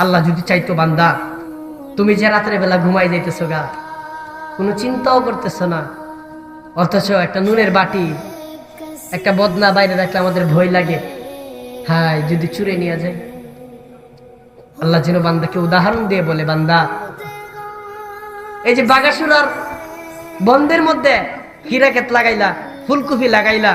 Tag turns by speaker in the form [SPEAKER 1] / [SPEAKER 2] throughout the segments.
[SPEAKER 1] আল্লাহ যদি চাইতো বান্দা তুমি যে রাতের বেলা ঘুমাই যাইতেছো গা, কোনো চিন্তাও করতেছো না, অথচ একটা নুনের বাটি একটা বদনা বাইরে রাখলে আমাদের ভয় লাগে, হায় যদি চুরে নিয়ে যায়। আল্লাহ যেন বান্দাকে উদাহরণ দিয়ে বলে, বান্দা এই যে বাগাসুরার বন্ধের মধ্যে হীরা ক্ষেত লাগাইলা, ফুলকপি লাগাইলা,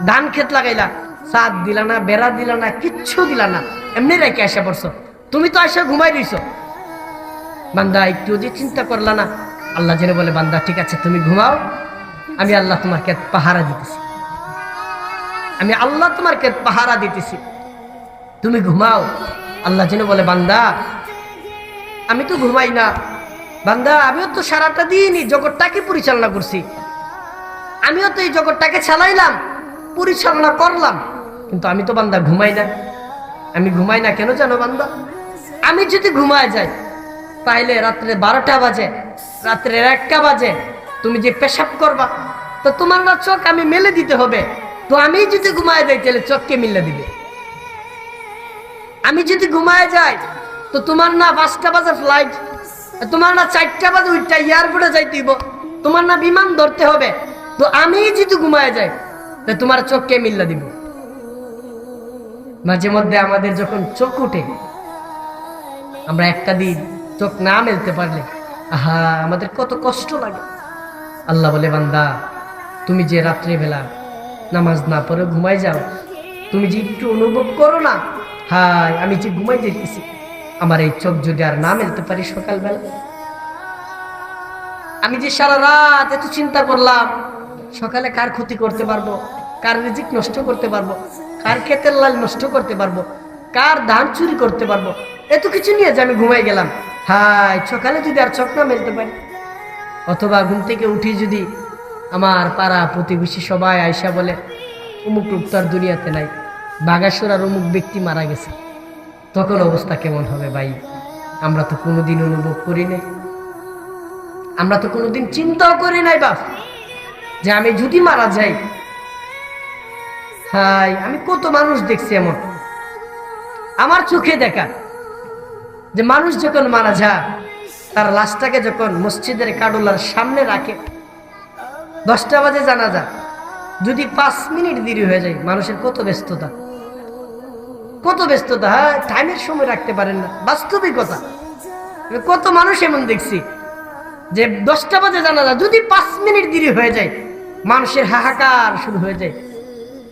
[SPEAKER 1] ধান ক্ষেত লাগাইলা, সাদ দিলা না, বেড়া দিলা না, কিচ্ছু দিলা না, এমনি রেখে আসা পড়ছো, তুমি তো আসা ঘুমাই রইছো। বান্দা একটু যে চিন্তা করলা না। আল্লাহ যেন বলে, বান্দা ঠিক আছে তুমি ঘুমাও, আমি আল্লাহ তোমার ক্ষেত পাহারা দিতেছি, আমি আল্লাহ তোমার ক্ষেত পাহারা দিতেছি, তুমি ঘুমাও। আল্লাহ যেন বলে, বান্দা আমি তো ঘুমাই না, বান্দা আমিও তো সারাটা দিনই জগৎটাকে পরিচালনা করছি, আমিও তো এই জগৎটাকে চালাইলাম, পরিচালনা করলাম, কিন্তু আমি তো বান্দা ঘুমাই না। আমি ঘুমাই না কেন জানো বান্দা? আমি যদি ঘুমায় যাই তাইলে রাত্রে 12টা বাজে, রাত্রে 1টা বাজে তুমি যে পেশাব করবা, তো তোমার না চোখ আমি মেলে দিতে হবে, তো আমি যদি ঘুমায় যাই তাহলে চোখকে মিলে দিবে। আমি যদি ঘুমায় যাই তো তোমার না 5টা বাজে ফ্লাইট, তোমার না 4টা বাজে উঠটা এয়ারপোর্টে যাইতে হইব, তোমার না বিমান ধরতে হবে, তো আমি যদি ঘুমায় যাই তো তোমার চোখকে মিল্লা দিব। মাঝে মধ্যে আমাদের যখন চোখ উঠে, আমরা একটা দিন চোখ না মেলতে পারলে আহা আমাদের কত কষ্ট লাগে। আল্লাহ বলে, বান্দা তুমি যে রাত্রিবেলা নামাজ না পড়ে ঘুমাই যাও, তুমি যে একটু অনুভব করো না, হায় আমি যে ঘুমাই যেতেছি, আমার এই চোখ যদি আর না মেলতে পারি সকালবেলা, আমি যে সারা রাত এত চিন্তা করলাম, সকালে কার ক্ষতি করতে পারবো, কার রিজিক নষ্ট করতে পারবো, কার ক্ষেতের লাল নষ্ট করতে পারবো, কার ধান চুরি করতে পারবো, এত কিছু নিয়ে যে আমি ঘুমাই গেলাম, হায় সকালে যদি আর চোখ না মেলতে পারি। অথবা ঘুম থেকে উঠি যদি আমার পাড়া প্রতিবেশী সবাই আয়সা বলে, অমুক লোক তো আর দুনিয়াতে নাই, বাগাসুরার অমুক ব্যক্তি মারা গেছে, তখন অবস্থা কেমন হবে ভাই? আমরা তো কোনোদিন অনুভব করি নাই, আমরা তো কোনোদিন চিন্তাও করি নাই বাপ, যে আমি যদি মারা যাই। হাই আমি কত মানুষ দেখছি এমন, আমার চোখে দেখা, যে মানুষ যখন মারা যায় তার লাশটাকে যখন মসজিদের কাডুলার সামনে রাখে, 10টা বাজে জানাজা, যদি 5 মিনিট দেরি হয়ে যায়, মানুষের কত ব্যস্ততা, কত ব্যস্ততা, হ্যাঁ টাইমের সময় রাখতে পারেন না, বাস্তবিকতা। কত মানুষ এমন দেখছি যে 10টা বাজে জানাজা, যদি 5 মিনিট দেরি হয়ে যায় মানুষের হাহাকার শুরু হয়ে যায়।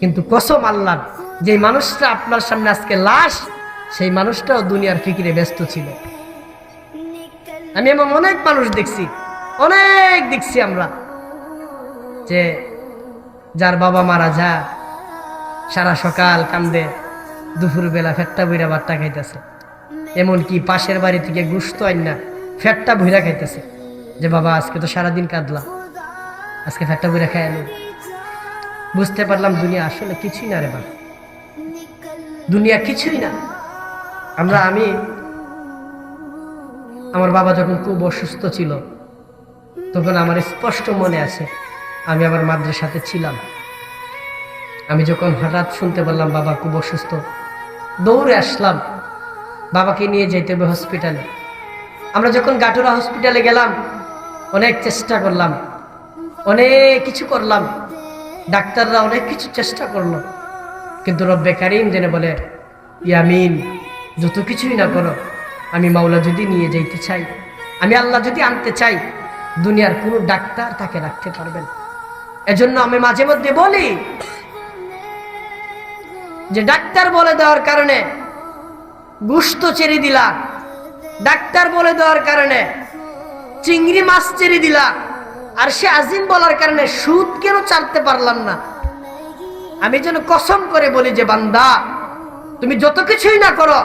[SPEAKER 1] কিন্তু কসম আল্লাহর, যে মানুষটা আপনার সামনে আজকে লাশ, সেই মানুষটাও দুনিয়ার ফিকিরে ব্যস্ত ছিল। আমি এমন অনেক মানুষ দেখছি, অনেক দেখছি আমরা, যে যার বাবা মারা যায় সারা সকাল কান্দে, দুপুরবেলা ফেটটা বইরা ভাতটা খাইতেছে, এমনকি পাশের বাড়ি থেকে গুস্ত আইন না ফেটটা বইরা খাইতেছে, যে বাবা আজকে তো সারাদিন কাঁদলাম, আজকে ফেটটা বইরা খাই আনি। বুঝতে পারলাম দুনিয়া আসলে কিছুই না রে বাবা, দুনিয়া কিছুই না। আমি আমার বাবা যখন খুব অসুস্থ ছিল, তখন আমার স্পষ্ট মনে আছে আমি আমার মাদ্রাসাতে ছিলাম। আমি যখন হঠাৎ শুনতে পারলাম বাবা খুব অসুস্থ, দৌড়ে আসলাম, বাবাকে নিয়ে যেতে হবে হসপিটালে। আমরা যখন গাটুরা হসপিটালে গেলাম, অনেক চেষ্টা করলাম, অনেক কিছু করলাম, ডাক্তাররা অনেক কিছু চেষ্টা করলো, কিন্তু রব্বে কারিম জেনে বলে, ইয়ামিন যত কিছুই না করো, আমি মাওলা যদি নিয়ে যাইতে চাই, আমি আল্লাহ যদি আনতে চাই, দুনিয়ার কোনো ডাক্তার তাকে রাখতে পারবেন। এজন্য আমি মাঝে মধ্যে বলি যে ডাক্তার বলে দেওয়ার কারণে গোশত ছেড়ে দিলা, ডাক্তার বলে দেওয়ার কারণে চিংড়ি মাছ ছেড়ে দিলা, আর সে আজিম বলার কারণে সুদ কেন ছাড়তে পারলাম না? আমি যেন কসম করে বলি যে বান্দা তুমি যত কিছুই না করো,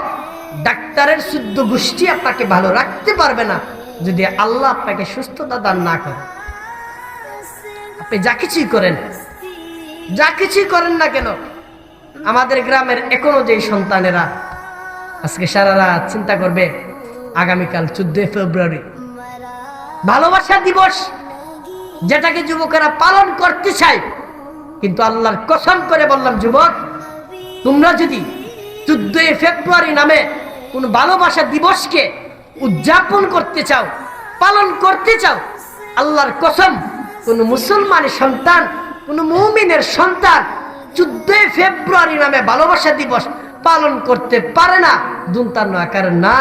[SPEAKER 1] ডাক্তারের শুদ্ধ গোষ্ঠী আপনাকে ভালো রাখতে পারবে না যদি আল্লাহ আপনাকে সুস্থতা দান না করে। আপনি যা কিছুই করেন, যা কিছুই করেন না কেন, আমাদের গ্রামের এখনো যে সন্তানেরা আজকে সারা রাত চিন্তা করবে আগামীকাল 14 ফেব্রুয়ারি ভালোবাসা দিবস, যেটাকে যুবকেরা পালন করতে চায়, কিন্তু আল্লাহর কসম করে বললাম যুবক, তোমরা যদি 14 ফেব্রুয়ারি নামে কোন ভালোবাসা দিবসকে উদযাপন করতে চাও, পালন করতে চাও, আল্লাহর কসম কোন মুসলমানের সন্তান, কোন মুমিনের সন্তান 14 ফেব্রুয়ারি নামে ভালোবাসা দিবস পালন করতে পারে না। দুন্তান্ন আকার না,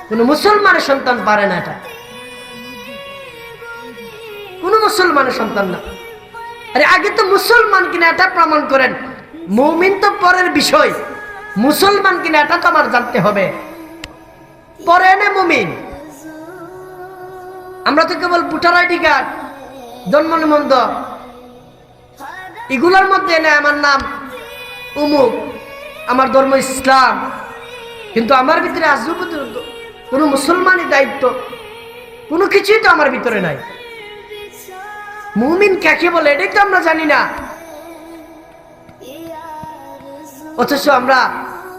[SPEAKER 1] কোন মুসলমানের সন্তান পারে না, এটা কোন মুসলমানের সন্তান না। আরে আগে তো মুসলমান কিনা এটা প্রমাণ করেন, মুমিন তো পরের বিষয়, মুসলমান কিনা এটা তো আমার জানতে হবে। পরে না মুমিন, আমরা তো কেবল ভোটার আইডি কার্ড, জন্ম নিবন্ধন এগুলোর মধ্যে এনে আমার নাম উমুক, আমার ধর্ম ইসলাম, কিন্তু আমার ভিতরে আজও পর্যন্ত কোনো মুসলমানি দায়িত্ব কোনো কিছুই তো আমার ভিতরে নাই। মুমিন কাকে বলে এটাই তো আমরা জানি না, অথচ আমরা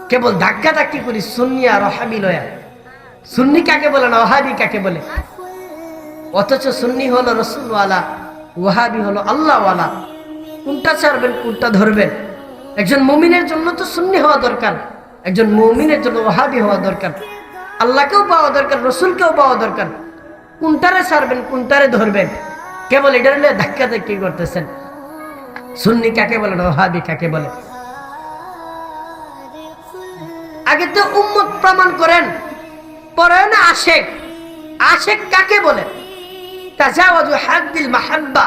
[SPEAKER 1] কেবল ধাক্কা ধাক্কি করি সুন্নি আর ওহাবি লয়া। সুন্নি কাকে বলে না, ওহাবি কাকে বলে? অথচ সুন্নি হলো রসুলওয়ালা, ওহাবি হলো আল্লাহওয়ালা। কোনটা ছাড়বেন, কোনটা ধরবেন? একজন মুমিনের জন্য তো সুন্নি হওয়া দরকার, একজন মুমিনের জন্য ওহাবি হওয়া দরকার, আল্লাহকেও পাওয়া দরকার, রসুলকেও পাওয়া দরকার। কোনটারে ছাড়বেন, কোনটারে ধরবেন? কেবল এটা নিয়ে ধাক্কা ধাক্কি করতেছেন। সুন্নি কাকে বলে না, ওহাবি কাকে বলে? আগে তো উম্মত প্রমাণ করেন, পরে না আশেক। আশেক কাকে বলে? তাজাওয়াজু হাদ্দিল মাহাব্বা।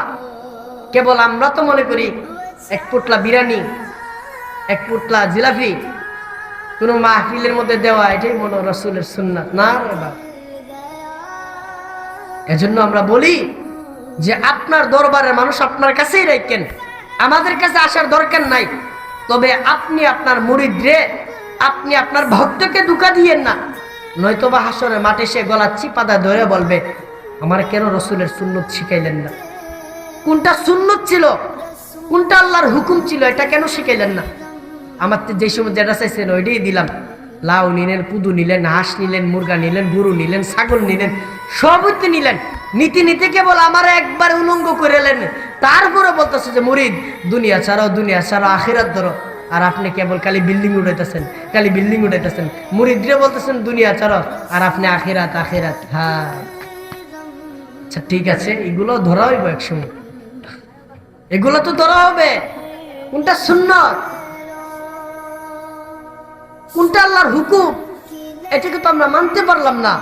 [SPEAKER 1] কেবল আমরা তো মনে করি এক পুটলা বিরিয়ানি, এক পুটলা জিলাপি কোন মাহফিলের মধ্যে দেওয়া, এটাই মনে রাসূলের সুন্নাত না রে বাবা। এজন্য আমরা বলি যে আপনার দরবারের মানুষ আপনার কাছেই রাখেন, আমাদের কাছে আসার দরকার নাই। তবে আপনি আপনার মুরিদরে, আপনি আপনার ভক্তকে ধোঁকা দিয়েন না, নয়তোবা হাসরের মাঠে সে গলা চিপাদা ধরে বলবে আমার কেন রসুলের সুন্নত শিখাইলেন না? কোনটা সুন্নত ছিল, কোনটা আল্লাহর হুকুম ছিল, এটা কেন শিখাইলেন না? আমার যে সময় যেটা চাইছেন ওইটাই দিলাম। লাউ নিলেন, কুদু নিলেন, হাঁস নিলেন, মুরগা নিলেন, গরু নিলেন, ছাগল নিলেন, সবই নিলেন। নীতি নীতি কেবল আমার একবার উলঙ্গ করে এলেন, তারপরে বলতেছে যে মুরিদ দুনিয়া ছাড়াও, দুনিয়া ছাড়াও, আখিরাত ধরো। আর আপনি কেবল খালি বিল্ডিং উঠাইতেছেন, খালি বিল্ডিং উঠাইতেছেন। মুরিদরে বলতেছেন দুনিয়া ছাড়াও, আর আপনি আখিরাত আখিরাত। হ্যাঁ আচ্ছা ঠিক আছে, এগুলো ধরা হইব একসময়, এগুলো তো ধরা হবে। কোনটা সুন্নাত, কোনটা আল্লাহর হুকুম, এটাকে তো আমরা মানতে পারলাম না,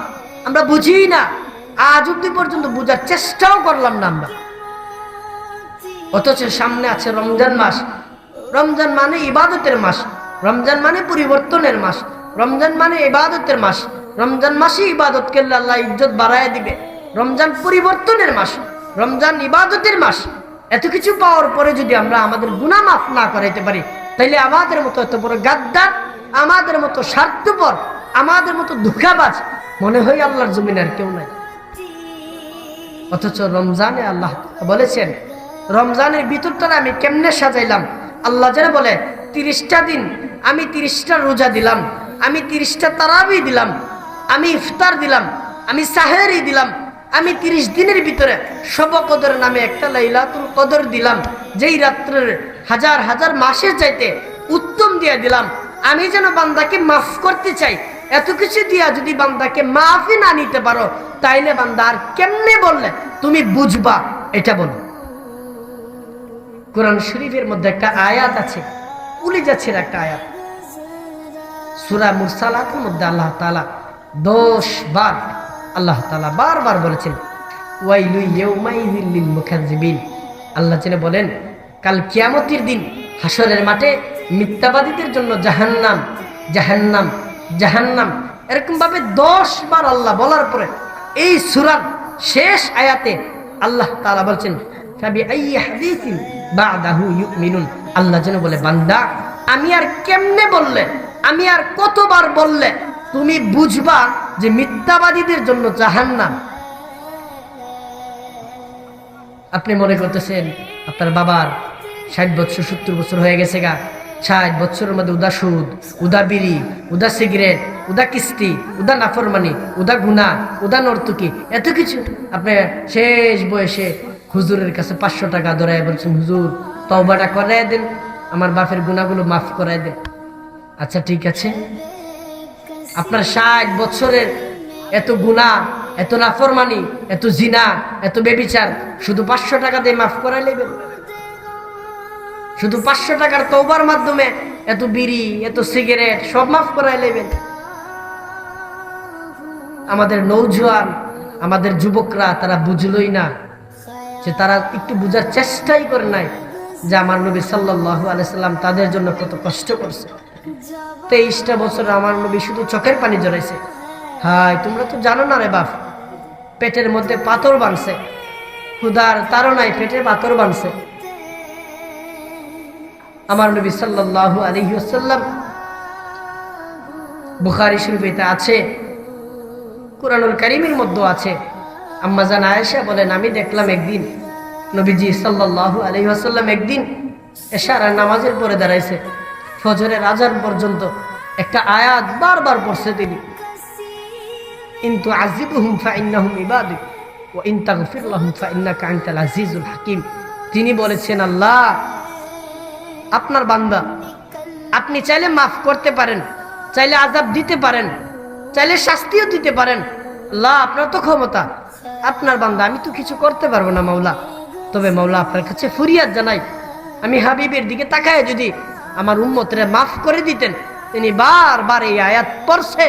[SPEAKER 1] আমরা বুঝি না, আজ অব্দি পর্যন্ত বোঝার চেষ্টাও করলাম না আমরা। অথচ সামনে আছে রমজান মাস। রমজান মানে ইবাদতের মাস, রমজান মানে পরিবর্তনের মাস, রমজান মানে ইবাদতের মাস। রমজান মাসে ইবাদত করলে আল্লাহ ইজ্জত বাড়ায় দিবে। রমজান পরিবর্তনের মাস, রমজান ইবাদতের মাস। এত কিছু পাওয়ার পরে যদি আমরা আমাদের গুনাহ মাফ না করাইতে পারি, তাইলে আমাদের মতো এত বড় গাদ্দার, আমাদের মতো স্বার্থপর, আমাদের মতো ধোঁকাবাজ মনে হয় আল্লাহর জমিনে আর কেউ নাই। অথচ রমজানে আল্লাহ বলেছেন, রমজানের ভিতরটা আমি কেমনে সাজাইলাম। আল্লাহ যেন বলে 30টা দিন আমি 30টা রোজা দিলাম, আমি 30টা তারাবি দিলাম, আমি ইফতার দিলাম, আমি সাহেরি দিলাম, আমি 30 দিনের ভিতরে শবে কদর নামে একটা লাইলাতুল কদর দিলাম, যেই রাত্রের হাজার হাজার মাসের চাইতে উত্তম দিয়ে দিলাম। আমি যেন বান্দাকে মাফ করতে চাই, এত কিছু দিয়া যদি বান্দাকে মাফই না নিতে পারো, তাইলে বান্দা আর কেমনে বললে তুমি বুঝবা? এটা বলো। কোরআন শরীফের মধ্যে একটা আয়াত আছে, কলিজাছের একটা আয়াত, সূরা মুরসালাতের মধ্যে আল্লাহ তাআলা 10 বার আল্লাহ তাআলা বারবার বলেছেন ওয়াইলু ইয়াউমাইযিল লিল মুকাজ্জিবিন। আল্লাহ যেন বলেন কাল কিয়ামতের দিন হাসরের মাঠে মিথ্যাবাদীদের জন্য জাহান্নাম, জাহান্নাম, জাহান্নাম, এরকম ভাবে 10 বার আল্লাহ বলার পরে এই সূরার শেষ আয়াতে আল্লাহ তাআলা বলছেন ফাবিআইয়ি হাদিসিন বা'দাহু ইউমিনুন। আল্লাহ যেন বলে বান্দা আমি আর কেমনে বললে, আমি আর কতবার বললে তুমি বুঝবা যে মিথ্যাবাদীদের জন্য জাহান্নাম? আপনি মনে করতেছেন আপনার বাবার 60 বছর 70 বছর হয়ে গেছে গা, 60 বছরের মধ্যে উদা সুদ, উদা বিড়ি, উদা সিগারেট, উদা কিস্তি, উদা নাফরমানি, উদা গুনাহ, উদা নর্তুকি, এত কিছু। আপনি শেষ বয়সে হুজুরের কাছে 500 টাকা ধরায় বলছেন হুজুর তওবাটা করায় দেন, আমার বাপের গুনাহগুলো মাফ করায় দেন। আচ্ছা ঠিক আছে, আপনার 60 বছরের এত গুনাহ, এত নাফরমানি, এত জিনা, এত বেবিচার শুধু 500 টাকা দিয়ে মাফ করাই নেবেন? শুধু 500 টাকার তওবার মাধ্যমে এত বিড়ি, এত সিগারেট সব মাফ করাই নেবেন? আমাদের নৌজওয়ান, আমাদের যুবকরা তারা বুঝলই না, যে তারা একটু বুঝার চেষ্টাই করে নাই যে আমার নবী সাল্লাল্লাহু আলাইহি সাল্লাম তাদের জন্য কত কষ্ট করছে। 23টা বছর আমার নবী শুধু চোখের পানি জড়াইছে। হায়, তোমরা তো জানো না রে বাপ, পেটের মধ্যে পাথর বাঁধছে, ক্ষুধার তাড়নায় পেটে পাথর বাঁধছে। আমার নবী সাল্লাল্লাহু আলাইহি ওয়াসাল্লাম, বুখারী শরীফে আছে, কুরআনুল কারীমের মধ্যে আছে, আম্মা জান আয়েশা বলেন, আমি দেখলাম একদিন নবীজি সাল্লাল্লাহু আলাইহি ওয়াসাল্লাম একদিন এশার নামাজের পরে দাঁড়াইছে, ফজরের আজান পর্যন্ত একটা আয়াত বারবার পড়ছে তিনি, ইন তুআযিবহুম ফাইন্নাহুম ইবাদুক ওয়া ইন তাগফির লাহুম ফাইন্নাকা আনতাল আজিজুল হাকীম। তিনি বলেছেন, আল্লাহ আপনার বান্দা, আপনি চাইলে মাফ করতে পারেন, চাইলে আযাব দিতে পারেন, চাইলে শাস্তিও দিতে পারেন। আল্লাহ আপনার তো ক্ষমতা, আপনার বান্দা, আমি তো কিছু করতে পারবো না মাওলা। তবে মাওলা আপনার কাছে ফরিয়াদ জানাই, আমি হাবিবের দিকে তাকায় যদি আমার উম্মতরে মাফ করে দিতেন। তিনি বারবার এই আয়াত পড়ছে।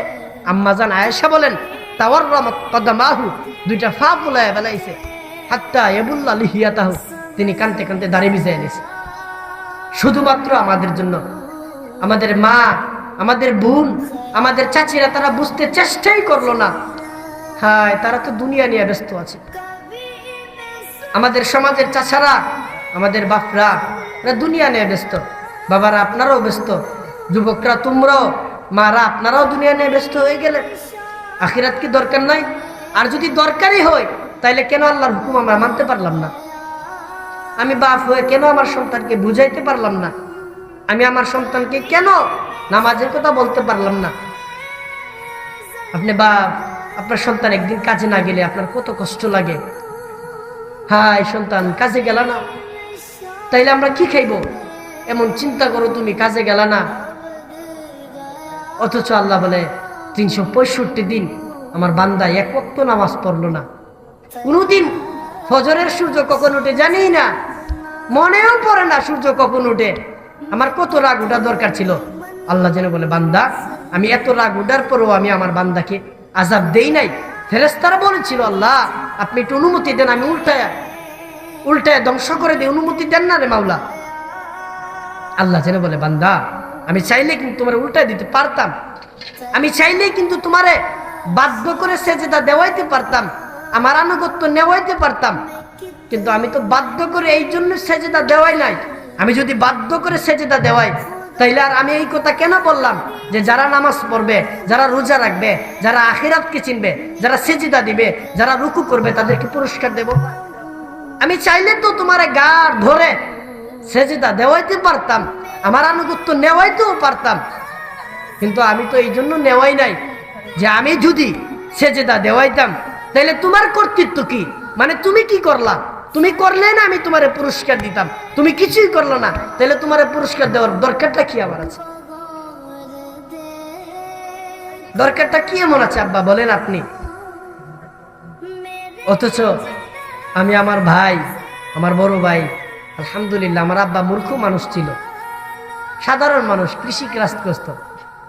[SPEAKER 1] আম্মা জান আয়েশা বলেন, তাওয়াররামাত কদমাহু, দুইটা পা ফুলায় বেলাইছে, হাত্তা ইয়াবুল্লা লিহিয়াতাহু, তিনি কানতে কানতে দাড়ি ভিজায় নিয়েছে শুধুমাত্র আমাদের জন্য। আমাদের মা, আমাদের বোন, আমাদের চাচিরা তারা বুঝতে চেষ্টাই করলো না। হায়, তারা তো দুনিয়া নিয়ে ব্যস্ত আছে। আমাদের সমাজের চাচারা, আমাদের বাপরা, এরা দুনিয়া নিয়ে ব্যস্ত। বাবারা আপনারাও ব্যস্ত, যুবকরা তোমরাও, মারা আপনারাও দুনিয়া নিয়ে ব্যস্ত হয়ে গেলেন। আখিরাত কি দরকার নাই? আর যদি দরকারই হয় তাইলে কেন আল্লাহর হুকুম আমরা মানতে পারলাম না? আমি বাপ হয়ে কেন আমার সন্তানকে বুঝাইতে পারলাম না? আমি আমার সন্তানকে কেন নামাজের কথা বলতে পারলাম না? আপনি বাপ, আপনার সন্তান একদিন কাজে না গেলে আপনার কত কষ্ট লাগে। হায় সন্তান কাজে গেল না, তাইলে আমরা কি খাইব? এমন চিন্তা করো, তুমি কাজে গেল না। অথচ আল্লাহ বলে 365 দিন আমার বান্দা এক ওয়াক্ত নামাজ পড়লো না। কোনদিন ফজরের সূর্য কখন উঠে জানি না, মনেও পড়ে না সূর্য কখন উঠে। আমার কত রাগ উঠা দরকার ছিল। আল্লাহ যেন বলে, বান্দা আমি এত রাগ উঠার পরেও আমি আমার বান্দাকে আযাব দেই নাই। ফেরেশতারা বলেছিল, আল্লাহ আপনি একটু অনুমতি দেন, আমি উল্টায় ধ্বংস করে দিই, অনুমতি দেন না রে মাওলা। আল্লাহ যেন বলে, বান্দা আমি চাইলে কিন্তু তোমার উল্টায় দিতে পারতাম, আমি চাইলে কিন্তু তোমারে বাধ্য করে সেজদা দেওয়াইতে পারতাম, আমার আনুগত্য নেওয়াইতে পারতাম, কিন্তু আমি তো বাধ্য করে এই জন্য সেজদা দেওয়াই নাই। আমি যদি বাধ্য করে সেজদা দেওয়াই, তাইলে আর আমি এই কথা কেন বললাম যে যারা নামাজ পড়বে, যারা রোজা রাখবে, যারা আখিরাতকে চিনবে, যারা সেজদা দিবে, যারা রুকু করবে, তাদেরকে পুরস্কার দেব? আমি চাইলে তো তোমারে গাড় ধরে সেজদা দেওয়াইতে পারতাম, আমার আনুগত্য নেওয়াইতেও পারতাম, কিন্তু আমি তো এই জন্য নেওয়াই নাই যে আমি যদি সেজদা দেওয়াইতাম তাইলে তোমার কর্তৃত্ব কি? মানে তুমি কি করলা? তুমি করলে না আমি তোমারে পুরস্কার দিতাম, তুমি কিছুই করলো না, তাহলে তোমারে পুরস্কার দেওয়ার দরকারটা কি আমার আছে? দরকারটা কি এমন আছে আব্বা বলেন আপনি? অথচ আমি আমার ভাই, আমার বড় ভাই, আলহামদুলিল্লাহ আমার আব্বা মূর্খ মানুষ ছিল, সাধারণ মানুষ, কৃষিগ্রস্ত।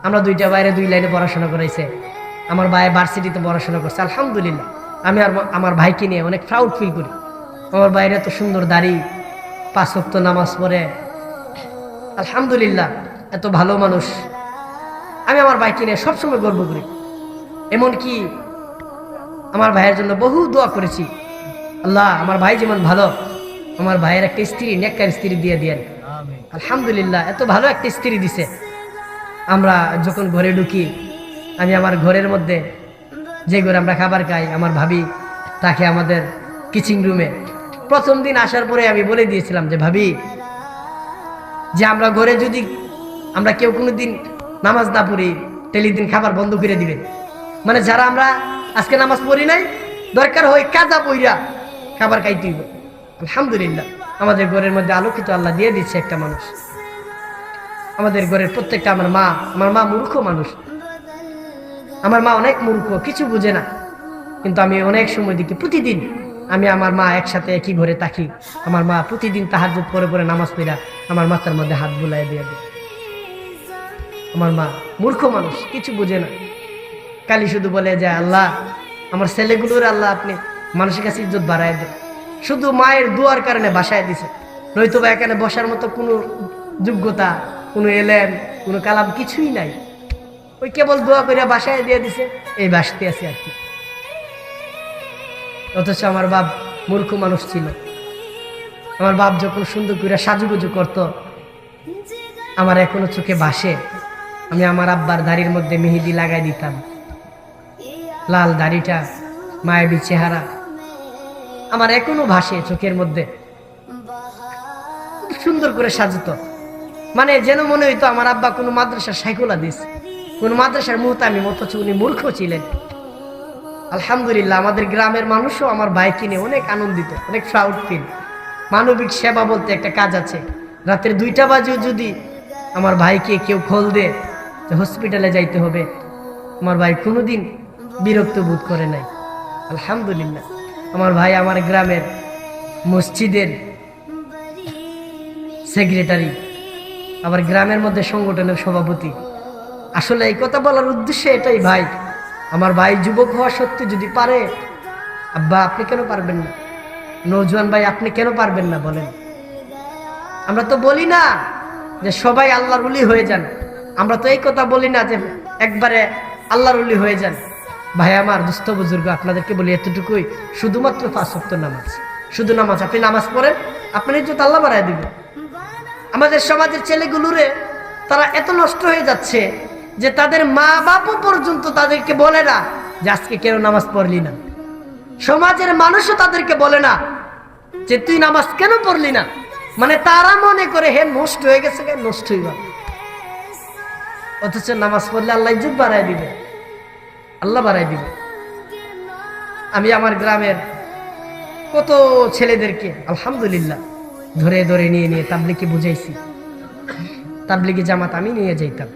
[SPEAKER 1] আমরা দুইটা বাইরে 2 লাইনে পড়াশোনা করাইছে, আমার ভাই ভার্সিটিতে পড়াশোনা করছে। আলহামদুলিল্লাহ আমি আর আমার ভাইকে নিয়ে অনেক প্রাউড ফিল করি। আমার ভাইয়ের এত সুন্দর দাড়ি, 5 ওয়াক্ত নামাজ পড়ে, আলহামদুলিল্লাহ এত ভালো মানুষ। আমি আমার ভাইকে নিয়ে সবসময় গর্ব করি। এমনকি আমার ভাইয়ের জন্য বহু দোয়া করেছি, আল্লাহ আমার ভাই যেমন ভালো, আমার ভাইয়ের একটা স্ত্রী, নেককার স্ত্রী দিয়ে দিয়েন। আলহামদুলিল্লাহ এত ভালো একটা স্ত্রী দিছে। আমরা যখন ঘরে ঢুকি, আমি আমার ঘরের মধ্যে, যে ঘরে আমরা খাবার খাই, আমার ভাবি তাকে আমাদের কিচেন রুমে প্রথম দিন আসার পরে আমি বলে দিয়েছিলাম যে ভাবি, যে আমরা ঘরে যদি আমরা কেউ কোনো দিন নামাজ না পড়ি, টেলিদিন খাবার বন্ধ করে দিবেন। মানে যারা আমরা আজকে নামাজ পড়ি নাই, দরকার হয় কাজা পইরা খাবার খাইতে হইব। আলহামদুলিল্লাহ আমাদের ঘরের মধ্যে আলোকিত আল্লাহ দিয়ে দিচ্ছে একটা মানুষ। আমাদের ঘরের প্রত্যেকটা, আমার মা মূর্খ মানুষ, আমার মা অনেক মূর্খ, কিছু বুঝে না, কিন্তু আমি অনেক সময় দেখি প্রতিদিন আমি আমার মা একসাথে একই ঘরে থাকি। আমার মা প্রতিদিন তাহাজ্জুদ পরে পরে নামাজ পড়া আমার মাথার মধ্যে হাত বুলাই দিয়ে দেয়। আমার মা মূর্খ মানুষ, কিছু বুঝে না, খালি শুধু বলে যে আল্লাহ আমার ছেলেগুলোর আল্লাহ আপনি মানুষের কাছে ইজ্জত বাড়ায় দেন। শুধু মায়ের দুয়ার কারণে বাসায় দিছে, নয়তো বা এখানে বসার মতো কোনো যোগ্যতা, কোনো এলেম, কোনো কালাম কিছুই নাই। ওই কেবল দোয়া করে বাসায় দিয়ে দিছে, এই বাসতে আছে আর কি। অথচ আমার বাপ মূর্খ মানুষ ছিল। আমার বাপ যখন সুন্দর করে সাজুগুজু করত, আমার এখনো চোখে ভাসে। আমি আমার আব্বার দাড়ির মধ্যে মেহেদি লাগাই দিতাম, লাল দাড়িটা, মায়াবী চেহারা আমার এখনো ভাসে চোখের মধ্যে। সুন্দর করে সাজতো, মানে যেন মনে হইতো আমার আব্বা কোনো মাদ্রাসার সাইকুলা দিস, কোন মাদ্রাসার মুহতামি, অথচ উনি মূর্খ ছিলেন। আলহামদুলিল্লাহ, আমাদের গ্রামের মানুষও আমার ভাইকে নিয়ে অনেক আনন্দিত, অনেক প্রাউড ফিল। মানবিক সেবা বলতে একটা কাজ আছে। রাতের 2টা বাজেও যদি আমার ভাইকে কেউ খোল দে যে হসপিটালে যাইতে হবে, আমার ভাই কোনোদিন বিরক্ত বোধ করে নাই। আলহামদুলিল্লাহ, আমার ভাই আমার গ্রামের মসজিদের সেক্রেটারি, আবার গ্রামের মধ্যে সংগঠনের সভাপতি। আসলে এই কথা বলার উদ্দেশ্য এটাই, ভাই আমার ভাই যুবক হওয়া সত্ত্বেও যদি পারে, আব্বা আপনি কেন পারবেন না? নওজোয়ান ভাই আপনি কেন পারবেন না বলেন? আমরা তো বলি না যে সবাই আল্লাহর ওলি হয়ে যান, আমরা তো এই কথা বলি না যে একবারে আল্লাহর ওলি হয়ে যান। ভাই আমার, দুস্থ বুজুর্গ, আপনাদেরকে বলি এতটুকুই, শুধুমাত্র 5 ওয়াক্ত নামাজ, শুধু নামাজ। আপনি নামাজ পড়েন, আপনার ইজ্জত আল্লাহ বাড়ায় দিবে। আমাদের সমাজের ছেলেগুলোরে তারা এত নষ্ট হয়ে যাচ্ছে যে তাদের মা বাপও পর্যন্ত তাদেরকে বলে না যে আজকে কেন নামাজ পড়লি না। সমাজের মানুষও তাদেরকে বলে না যে তুই নামাজ কেন পড়লি না। মানে তারা মনে করে হে নষ্ট হয়ে গেছে, নষ্ট হইবা। অথচ নামাজ পড়লে আল্লাহ ইজ্জত বাড়ায় দিবে, আল্লাহ বাড়ায় দিবে। আমি আমার গ্রামের কত ছেলেদেরকে আলহামদুলিল্লাহ ধরে ধরে নিয়ে নিয়ে তাবলিগে বুঝাইছি। তাবলিগি জামাত আমি নিয়ে যাইতাম।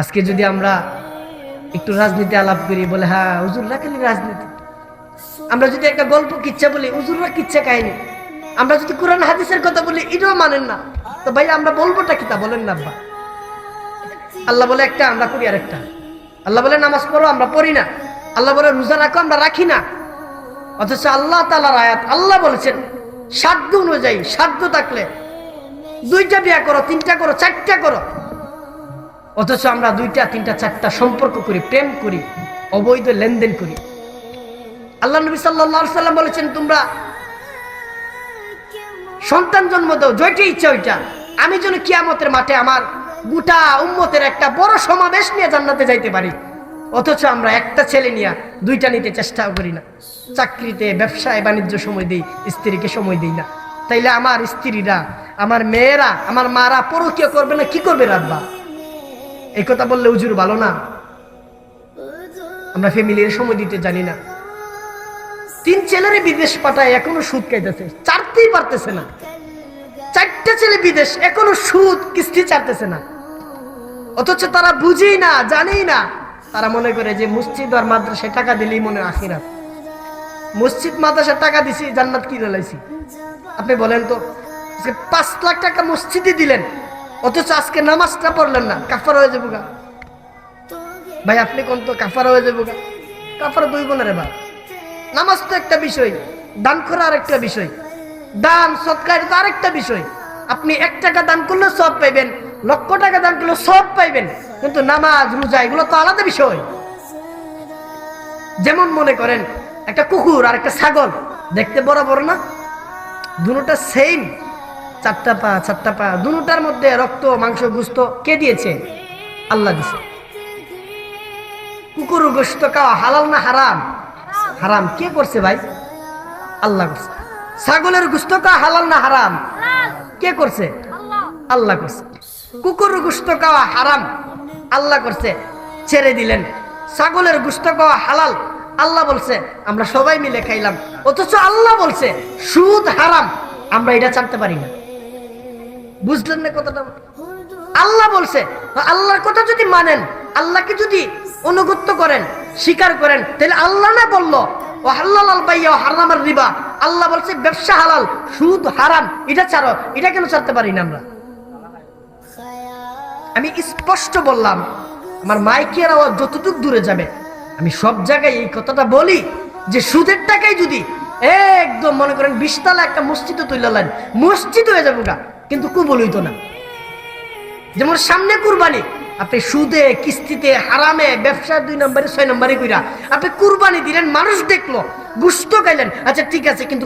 [SPEAKER 1] আজকে যদি আমরা একটু রাজনীতি আলাপ করি, বলে হ্যাঁ হুজুররা খালি রাজনীতি। আমরা যদি একটা গল্প কিচ্ছা বলি, হুজুররা কিচ্ছা কাহিনী। আমরা যদি কোরআন হাদিসের কথা বলি, এটাও মানেন না। তো ভাই আমরা বলবোটা কি তা বলেন না আব্বা? আল্লাহ বলে একটা, আমরা করি আরেকটা। আল্লাহ বলে নামাজ পড়ো, আমরা পড়ি না। আল্লাহ বলে রোজা রাখো, আমরা রাখি না। অথচ আল্লাহ তাআলার আয়াত, আল্লাহ বলেছেন সাধ্য অনুযায়ী, সাধ্য থাকলে 2টা বিয়া করো, 3টা করো, 4টা করো। অথচ আমরা 2টা, 3টা, 4টা সম্পর্ক করি, প্রেম করি, অবৈধ লেনদেন করি। আল্লাহ নবী সাল্লাল্লাহু আলাইহি সাল্লাম বলেছেন তোমরা সন্তান জন্ম দাও, যেটা ইচ্ছা ওইটা, আমি যেন কিয়ামতের মাঠে আমার গোটা উম্মতের একটা বড় সমাবেশ নিয়ে জান্নাতে যাইতে পারি। অথচ আমরা একটা ছেলে নিয়ে 2টা নিতে চেষ্টা করি না। চাকরিতে, ব্যবসায়, বাণিজ্য সময় দিই, স্ত্রীকে সময় দিই না। তাইলে আমার স্ত্রীরা, আমার মেয়েরা, আমার মারা পরকীয়া করবে না, কি করবে রাব্বা? এই কথা বললে হুজুর ভালো না। আমরা ফ্যামিলির সময় দিতে জানি না। 3 ছেলেরে বিদেশ পাঠায়, এখনো সুদ খাইতেছে, ছাড়তেই পারতেছে না। 4টা ছেলে বিদেশ, এখনো সুদ কিস্তি ছাড়তেছে না। অথচ তারা বুঝেই না, জানেই না। তারা মনে করে যে মসজিদ আর মাদ্রাসায় টাকা দিলেই মনে আখিরাত। মসজিদ মাদ্রাসায় টাকা দিছি, জান্নাত কি লাইছি? আপনি বলেন তো, 5 লাখ টাকা মসজিদে দিলেন, অথচ আজকে নামাজটা পড়লেন না, কাফারা হয়ে যাবো গা। ভাই আপনি কোন তো কাফারা হয়ে যাবো গা? কাফারা 2 গুণ রে ভাই। নামাজ তো একটা বিষয়, দান করা আরেকটা বিষয়, দান সদকা এটা আরেকটা বিষয়। আপনি 1 টাকা দান করলে সব পাইবেন, লক্ষ টাকা দান করলে সব পাইবেন, কিন্তু নামাজ রোজা এগুলো তো আলাদা বিষয়। যেমন মনে করেন একটা কুকুর আর একটা ছাগল দেখতে বড় বড় না, দুটোটা সেম, 4টা পা 4টা পা, দুটোটার মধ্যে রক্ত মাংস গোশত কে দিয়েছে? আল্লাহ দিয়েছে। কুকুর গোশত খাওয়া হালাল না হারাম? হারাম। কে করছে ভাই? আল্লাহ করছে। ছাগলের গোশত খাওয়া হালাল না হারাম? কে করছে? আল্লাহ করছে। কুকুর গোশত খাওয়া হারাম, আল্লাহ করছে, ছেড়ে দিলেন। ছাগলের গোশত খাওয়া হালাল, আল্লাহ বলছে, আমরা সবাই মিলে খাইলাম। অথচ আল্লাহ বলছে সুদ হারাম, আমরা এটা জানতে পারি না। বুঝলেন না কথাটা? আল্লাহ বলছে, আল্লাহর কথা যদি মানেন, আল্লাহকে যদি অনুগত্য করেন, স্বীকার করেন, তাহলে আল্লাহ না বললো ও হালাল বাইয়া ও হারামার রিবা, আল্লাহ বলছে ব্যবসা হালাল, সুদ হারাম, এটা ছাড়ো, এটা কেন ছাড়তে পারি না আমরা? আমি স্পষ্ট বললাম, আমার মাইকের আওয়াজ যতটুক দূরে যাবে আমি সব জায়গায় এই কথাটা বলি যে সুদের টাকায় যদি একদম মনে করেন 20 তলা একটা মসজিদে তুললেন, মসজিদ হয়ে যাবে গা, কিন্তু কবুল হইতো না। যেমন সামনে কুরবানি, আপনি সুদে, কিস্তিতে, হারামে, ব্যবসা 2 নম্বরে 6 নম্বরে কইরা আপনি কুরবানি দিলেন, মানুষ দেখলো, গোশত খাইলেন, আচ্ছা ঠিক আছে, কিন্তু